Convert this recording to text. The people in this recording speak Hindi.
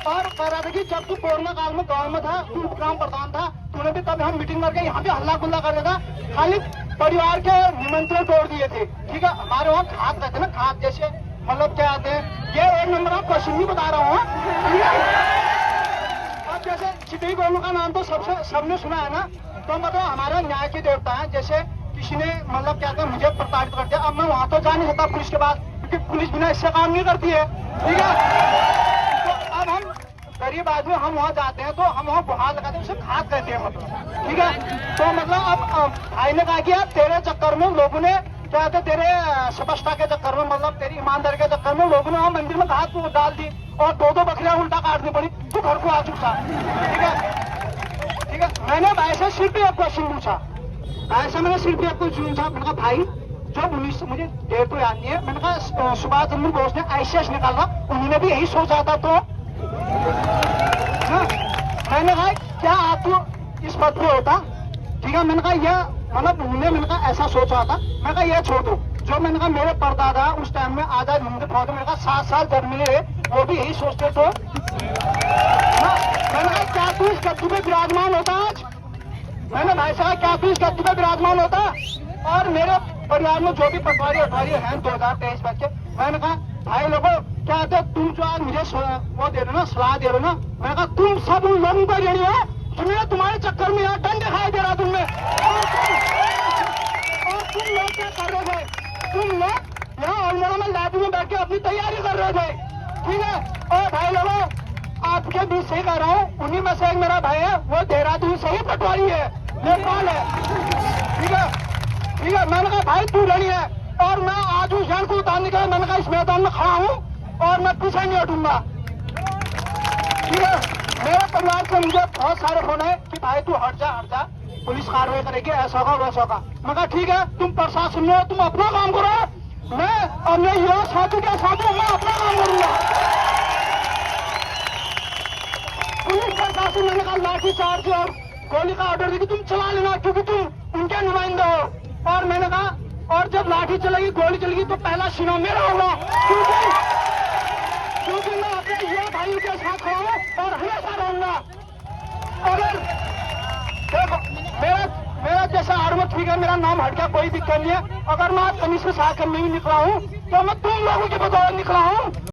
और कह रहा था कि जब तू कोरोना काल में गांव में था, तू ग्राम प्रधान था, तूने भी तब हम मीटिंग करके यहाँ पे हल्ला गुल्ला कर रहा था, खाली परिवार के निमंत्रण तोड़ दिए थे। ठीक है, हमारे वहाँ खाद कहते ना, खाद जैसे मतलब क्या आते हैं, ये एक नंबर आप क्वेश्चन नहीं बता रहा हूँ। अब जैसे चिटी गोलू का नाम तो सबने सुना है ना, तो मतलब हमारा न्याय के देवता है। जैसे किसी ने मतलब क्या कहते हैं मुझे प्रताड़ित कर दिया, अब मैं वहाँ तो जा नहीं सकता पुलिस के पास, क्योंकि पुलिस बिना इससे काम नहीं करती है। ठीक है, तो अब हम गरीब आदमी हम वहाँ जाते हैं तो हम वहाँ बुहार लगाते हैं, उसे खाद कहते हैं मतलब। ठीक है, तो मतलब अब भाई ने कहा कि यार तेरे चक्कर में लोगों ने क्या कहते तेरे सपष्टा के चक्कर में, मतलब तेरी ईमानदारी के चक्कर में लोगों ने वहाँ मंदिर में घास डाल दी और दो बकरियां उल्टा काटनी पड़ी, तू घर को आ चुका। ठीक है, ठीक है, मैंने भाई से सिर्फ एक क्वेश्चन पूछा, ऐसा मैंने सिर्फ एक क्वेश्चन पूछा, मैंने कहा भाई जो 19 मुझे डेट तो याद नहीं है, मैंने कहा सुभाष चंद्र बोस ने आईसीएस निकाला, उन्होंने भी यही सोचा था, तो मैंने कहा क्या आप इस पद पे होता। ठीक है, मैंने कहा यह मतलब उन्होंने मैंने कहा ऐसा सोचा था, मैंने कहा यह छोड़ो, जो मैंने कहा मेरे परदादा उस टाइम में आजाद हिंद फौज में, मैंने कहा 7 साल जर्मनी रहे, वो भी यही सोचते तो। मैंने कहा क्या तू इस गद्दी पे विराजमान होता आज, मैंने भाई साहब क्या तू इस गद्दी पे विराजमान होता, और मेरे परिवार में जो भी पटवारी अटवारी हैं 2023 बच्चे, मैंने कहा भाई लोगों क्या कहते तुम जो आज मुझे वो दे रहे हो ना, सलाह दे रहे हो ना, मैंने कहा तुम सब उन लोगों को देनी हो जिन्हें तुम्हारे चक्कर में यहाँ दंड दिखाई दे रहा तुमने, और तुम लोग क्या कर रहे थे, तुम लोग यहाँ अल्मोड़ा में लाइब्रेरी में बैठ के अपनी तैयारी कर रहे थे। ठीक है, और भाई लोगों आपके बीच सही कह रहा हूँ, उन्हीं में से एक मेरा भाई है, वो देहरादून से ही पटवारी है, नेपाल है। ठीक है, ठीक है, मैंने कहा भाई तू लड़ी है, और मैं आज उस जन को उतारने के लिए मैंने कहा इस मैदान में खड़ा हूँ और मैं पीछे नहीं हटूंगा। ठीक है, मेरे परिवार से मुझे बहुत सारे फोन है कि भाई तू हट जा पुलिस कार्रवाई करेगी, ऐसा होगा वैसा होगा। मैं कहा ठीक है, तुम प्रशासन में तुम अपना काम करो, मैं अपने युवा साथी के साथ मैं अपना काम करूंगा। पुलिस प्रशासन मैंने कहा लाठी चार्ज और गोली का ऑर्डर दी कि तुम चला लेना, क्योंकि तुम उनके नुमाइंदे हो। और मैंने कहा और जब लाठी चलेगी गोली चलेगी तो पहला सीना मेरा होगा, क्योंकि मैं अपने युवा भाइयों के साथ खड़ा हूँ और हमेशा रहूंगा। अगर देखो मेरा जैसा आर्मत ठीक है, मेरा नाम हट गया, कोई दिक्कत नहीं है। अगर मैं कमिश्नर साहब में भी निकला हूँ तो मैं तुम लोगों की बदौलत निकला हूँ।